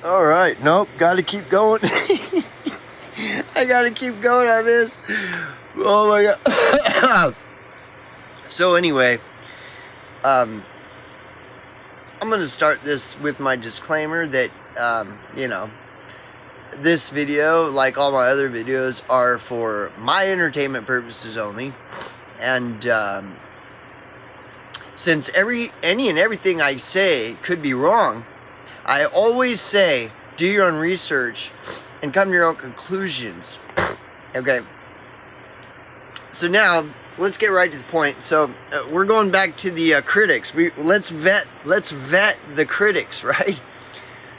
All right, nope, gotta keep going. I gotta keep going on this. Oh my god. So anyway, I'm gonna start this with my disclaimer that, you know, this video, like all my other videos, are for my entertainment purposes only. And since any and everything I say could be wrong, I always say, do your own research and come to your own conclusions. Okay. So now, let's get right to the point. So we're going back to the critics. Let's vet the critics, right?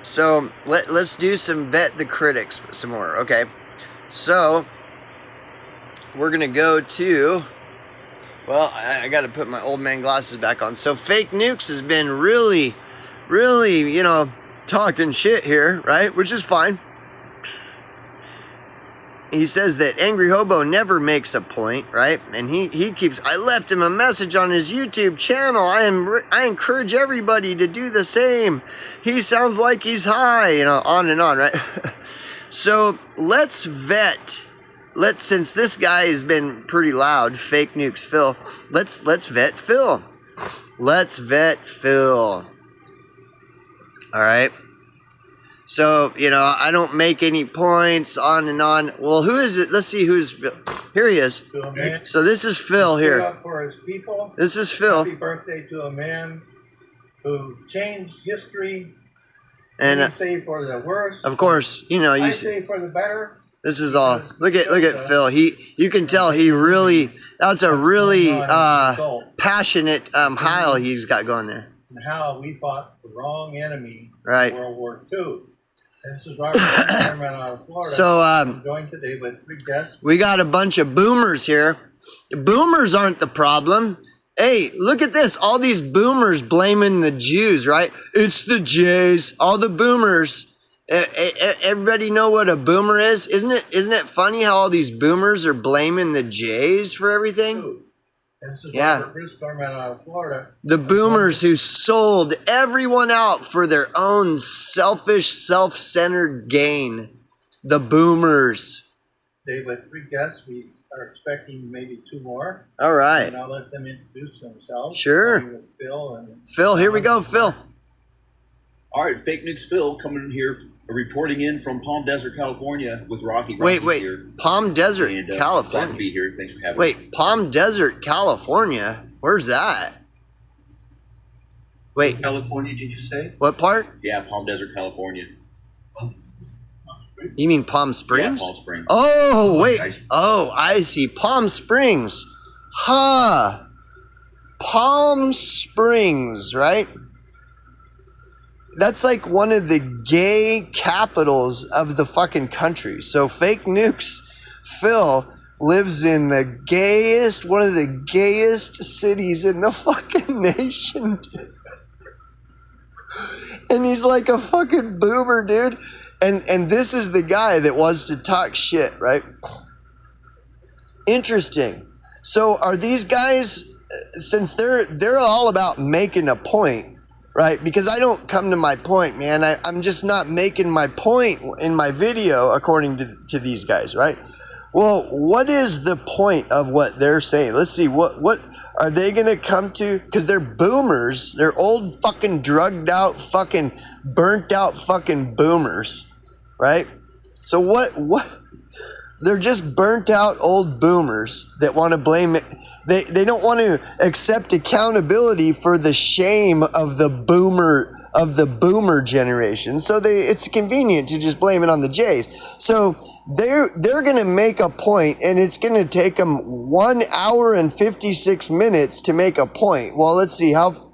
So let's do some vet the critics some more. Okay. So we're gonna go to. Well, I got to put my old man glasses back on. So Fake Nukes has been really, you know, talking shit here, right? Which is fine. He says that Angry Hobo never makes a point, right? And he keeps, I left him a message on his YouTube channel. I encourage everybody to do the same. He sounds like he's high, you know, on and on, right? So let's vet. Since this guy has been pretty loud, Fake Nukes Phil, let's vet Phil. Let's vet Phil. All right. So, you know, I don't make any points, on and on. Well, who is it? Let's see who's Phil. Here he is. So this is Phil here. Up for his people. This is Phil. Happy birthday to a man who changed history. And I say for the worse. of course, you know, I say for the better. This is all. Look at Phil. You can tell he really. That's a really passionate howl he's got going there. And how we fought the wrong enemy right. in World War II. This is Robert Chairman out of Florida. So I'm joined today with three guests. We got a bunch of boomers here. Boomers aren't the problem. Hey, look at this. All these boomers blaming the Jews, right? It's the Jays. All the boomers. Everybody know what a boomer is? Isn't it funny how all these boomers are blaming the Jays for everything? This is Robert Chairman out of Florida. The boomers who sold everyone out for their own selfish, self-centered gain. The boomers. Today with three guests, we are expecting maybe two more. All right. And I'll let them introduce themselves. Sure. Phil, here we go, Phil. All right, Fake Nukes Phil coming in here, reporting in from Palm Desert, California with Rocky. Wait, here. Palm Desert, and, California. Glad to be here. Thanks for having me. Wait, Palm Desert, California? Where's that? Wait. California, did you say? What part? Yeah, Palm Desert, California. You mean Palm Springs? Yeah, Palm Springs. Oh, wait. Oh, I see. Palm Springs. Huh. Palm Springs, right? That's like one of the gay capitals of the fucking country. So Fake Nukes Phil lives in the gayest, one of the gayest cities in the fucking nation. And he's like a fucking boomer, dude. And this is the guy that wants to talk shit, right? Interesting. So are these guys, since they're all about making a point, right? Because I don't come to my point, man. I'm just not making my point in my video according to these guys, right? Well, what is the point of what they're saying? Let's see, what are they going to come to? Because they're boomers. They're old fucking drugged out, fucking burnt out fucking boomers, right? So what? They're just burnt out old boomers that want to blame it. They don't want to accept accountability for the shame of the boomer generation. So it's convenient to just blame it on the Jays. So they're going to make a point, and it's going to take them 1 hour and 56 minutes to make a point. Well, let's see how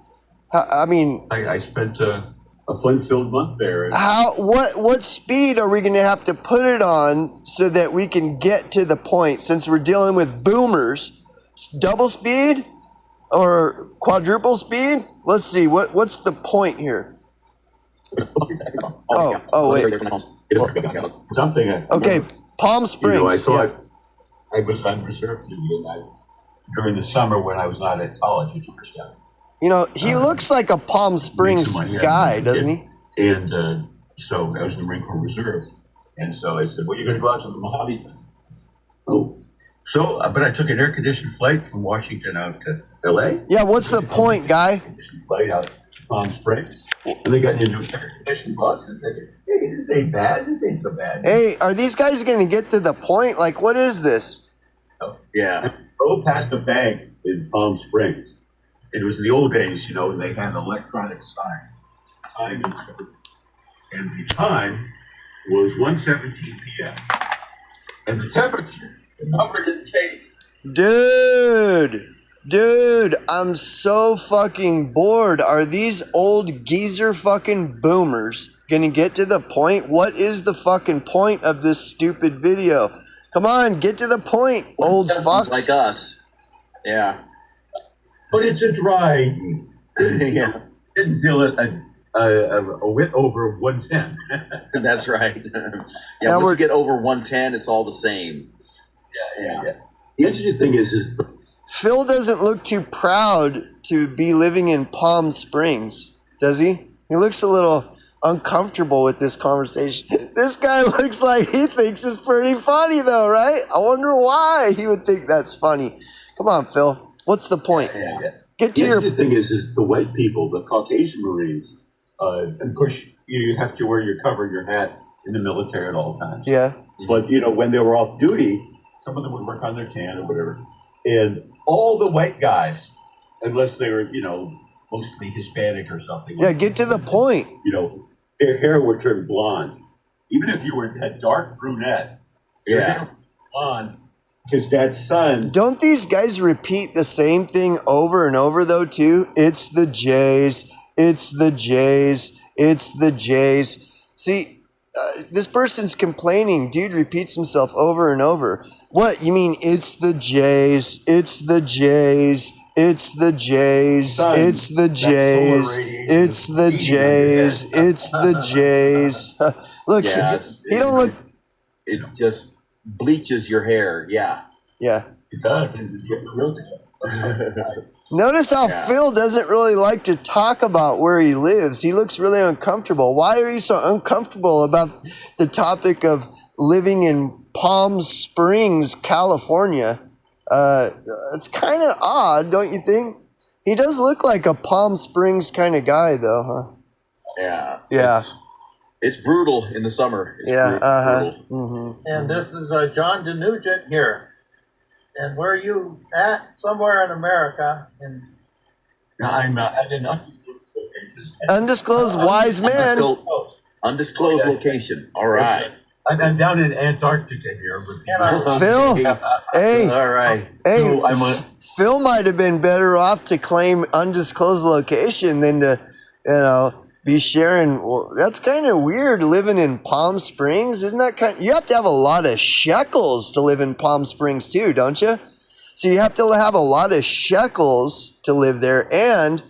I mean, I spent a fun-filled month there. What speed are we going to have to put it on so that we can get to the point? Since we're dealing with boomers, double speed or quadruple speed? Let's see. What's the point here? Oh wait. Something. Okay, Palm Springs. I thought I was on reserve duty, and during the summer when I was not at college at Georgetown. You know, he looks like a Palm Springs guy, doesn't he? And So I was in the Marine Corps Reserve. And so I said, well, you're going to go out to the Mojave Desert. Oh. So, but I took an air-conditioned flight from Washington out to L.A. Yeah, what's the point, guy? Air-conditioned flight out to Palm Springs. And they got into an air-conditioned bus and thinking, hey, this ain't bad. This ain't so bad. Hey, are these guys going to get to the point? Like, what is this? Yeah. Drove past a bank in Palm Springs. It was in the old days, you know, they had electronic time, and the time was 1:17 p.m. And the temperature, the number didn't change. Dude, I'm so fucking bored. Are these old geezer fucking boomers gonna get to the point? What is the fucking point of this stupid video? Come on, get to the point, old fucks. Like us. Yeah. But it's a dry heat. Yeah. Didn't feel a whit over 110. That's right. Yeah, Now once you get over 110, it's all the same. Yeah. The interesting thing is Phil doesn't look too proud to be living in Palm Springs, does he? He looks a little uncomfortable with this conversation. This guy looks like he thinks it's pretty funny, though, right? I wonder why he would think that's funny. Come on, Phil. What's the point? Yeah. Get to The your... interesting thing is the white people, the Caucasian Marines, of course, you have to wear your cover, your hat in the military at all times. Yeah. But, you know, when they were off duty, some of them would work on their can or whatever. And all the white guys, unless they were, you know, mostly Hispanic or something. Yeah, get to the point. You know, their hair would turn blonde. Even if you were that dark brunette, your hair would turn blonde because that sun. Don't these guys repeat the same thing over and over, though, too? It's the Jays. It's the Jays. It's the Jays. See, this person's complaining. Dude repeats himself over and over. What? You mean it's the Jays? It's the Jays. It's the Jays. Sun, it's the Jays. It's the Jays. It's the Jays. Look, Yeah, he don't look... It just bleaches your hair. Yeah. Yeah. It does, and you get the real deal. Notice how Yeah. Phil doesn't really like to talk about where he lives. He looks really uncomfortable. Why are you so uncomfortable about the topic of living in Palm Springs, California? It's kind of odd, don't you think? He does look like a Palm Springs kind of guy, though, huh? Yeah. Yeah. It's brutal in the summer. It's Yeah, brutal. Mm-hmm. And this is John DeNugent here. And where are you at? Somewhere in America. And Now, I'm at an undisclosed location. Undisclosed wise man. Undisclosed location. All right. I'm down in Antarctica here. With Phil, hey, All right. hey, So I'm on. Phil might have been better off to claim undisclosed location than to, be sharing. Well, that's kind of weird living in Palm Springs. Isn't that you have to have a lot of shekels to live in Palm Springs too, don't you? So you have to have a lot of shekels to live there, and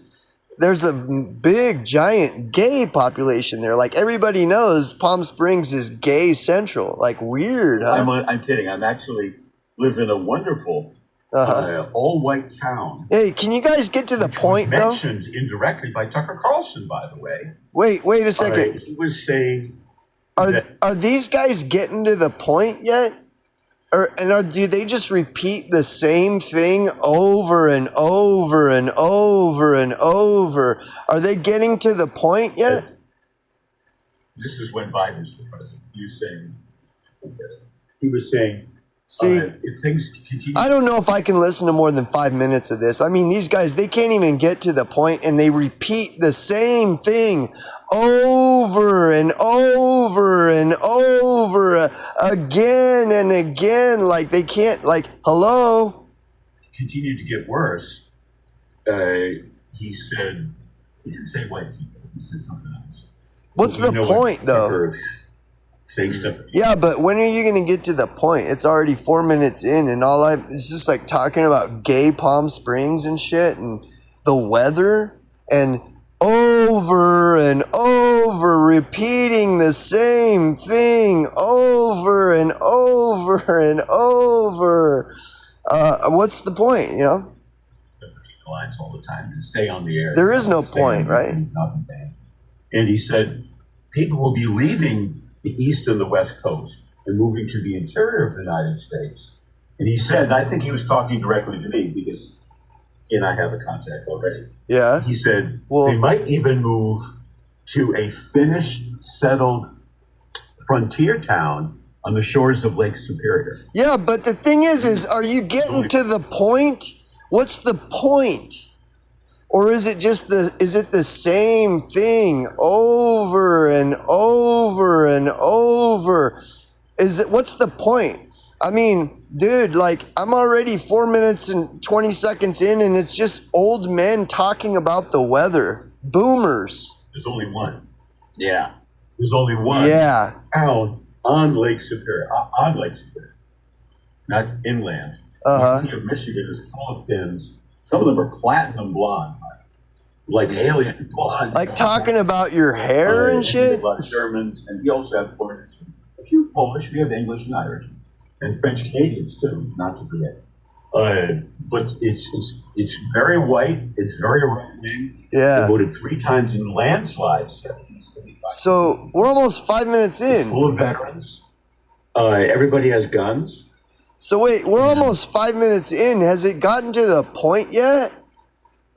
there's a big, giant gay population there. Like, everybody knows Palm Springs is gay central. Like, weird, huh? I'm kidding. I'm actually live in a wonderful all-white town. Hey, can you guys get to the point, though? Mentioned indirectly by Tucker Carlson, by the way. Wait a second. He was saying Are these guys getting to the point yet? Do they just repeat the same thing over and over and over and over? Are they getting to the point yet? This is when Biden was the president. He was saying, See, if things continue. I don't know if I can listen to more than 5 minutes of this. I mean, these guys, they can't even get to the point, and they repeat the same thing over and over and over again and again. Like, they can't, hello? Continued to get worse. He said, he didn't say white people, he said something else. What's the point, though? Saying stuff. Yeah, but when are you going to get to the point? It's already 4 minutes in, and it's just like talking about gay Palm Springs and shit and the weather and over and over repeating the same thing over and over and over. What's the point, Lines all the time to stay on the air. There is no point, right? Nothing bad. And he said, people will be leaving the East and the West Coast and moving to the interior of the United States. And he said, and I think he was talking directly to me because he and I have a contact already. Yeah. He said Well- they might even move to a Finnish settled frontier town on the shores of Lake Superior. Yeah, but the thing is are you getting to the point? What's the point? Or is it just is it the same thing over and over and over? What's the point? I mean, dude, like, I'm already 4 minutes and 20 seconds in, and it's just old men talking about the weather. Boomers. There's only one. Yeah. There's only one Yeah. town on Lake Superior, not inland. Uh-huh. The Sea of Michigan is full of Finns. Some of them are platinum blonde, like alien blonde. Like talking about your hair and shit? A lot of Germans, and we also have foreigners. A few Polish, we have English and Irish, and French Canadians too, not to forget. But it's very white. It's very right-wing. Yeah. They voted 3 times in landslides. 75. So we're almost 5 minutes It's in. full of veterans. Everybody has guns. So wait, we're almost 5 minutes in. Has it gotten to the point yet?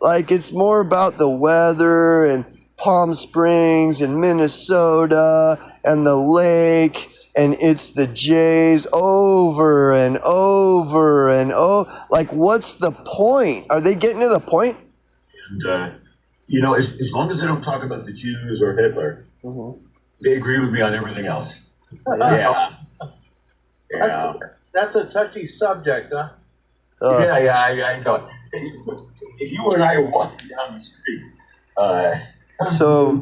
Like, it's more about the weather and Palm Springs and Minnesota and the lake, and it's the Jays over and over and over. Like, what's the point? Are they getting to the point? And, as long as they don't talk about the Jews or Hitler, they agree with me on everything else. Yeah. Yeah. That's a touchy subject, huh? I know. If you and I are walking down the street, So,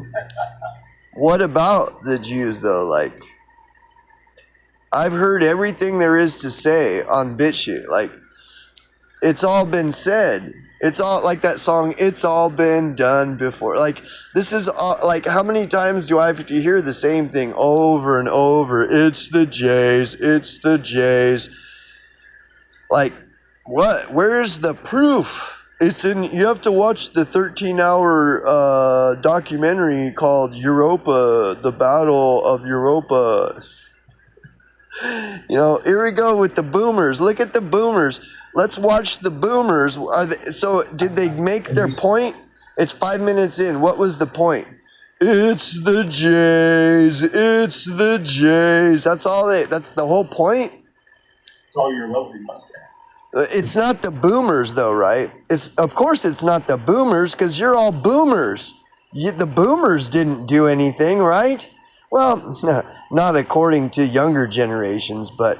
what about the Jews, though? Like, I've heard everything there is to say on BitChute. Like, it's all been said. It's all like that song, It's All Been Done Before. Like, this is all, like, how many times do I have to hear the same thing over and over? It's the Jays. It's the Jays. Like, what? Where's the proof? It's in. You have to watch the 13-hour documentary called Europa, the Battle of Europa. Here we go with the boomers. Look at the boomers. Let's watch the boomers. So did they make their point? It's 5 minutes in. What was the point? It's the Jays. It's the Jays. That's the whole point? it's all your lovely mustache. It's not the boomers, though, right? Of course it's not the boomers, because you're all boomers. The boomers didn't do anything, right? Well, not according to younger generations, but,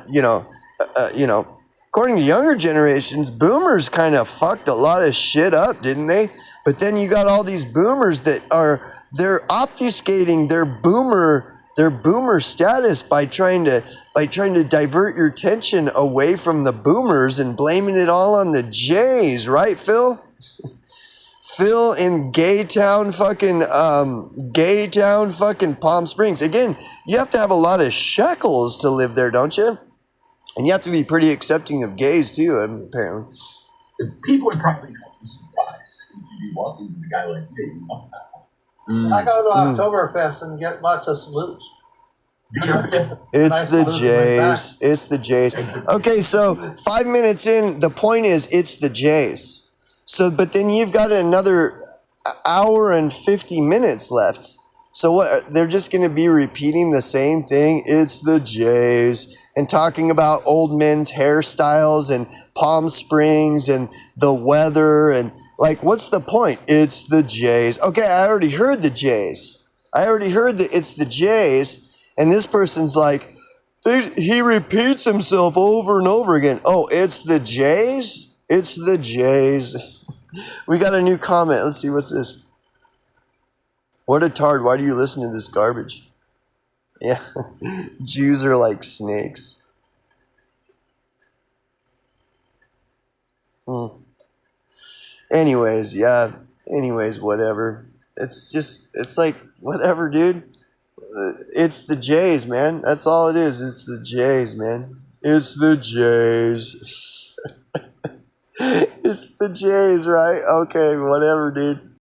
according to younger generations, boomers kind of fucked a lot of shit up, didn't they? But then you got all these boomers they're obfuscating their boomer status by trying to divert your attention away from the boomers and blaming it all on the Jays, right, Phil? Phil in Gaytown fucking Palm Springs. Again, you have to have a lot of shekels to live there, don't you? And you have to be pretty accepting of gays too, apparently. People would probably not be surprised to see you be walking with a guy like me. I go to Oktoberfest and get lots of salutes. It's Nice the to lose my Jays. It's the Jays. Okay, so 5 minutes in, the point is it's the Jays. So, but then you've got another hour and 50 minutes left. So what? They're just going to be repeating the same thing. It's the Jays, and talking about old men's hairstyles and Palm Springs and the weather and like, what's the point? It's the Jays. Okay, I already heard the Jays. I already heard that it's the Jays, and this person's like, he repeats himself over and over again. Oh, it's the Jays? It's the Jays. We got a new comment. Let's see, what's this? What a tard. Why do you listen to this garbage? Yeah. Jews are like snakes. Anyways, yeah. Anyways, whatever. It's like, whatever, dude. It's the Jays, man. That's all it is. It's the Jays, man. It's the Jays. It's the Jays, right? Okay, whatever, dude.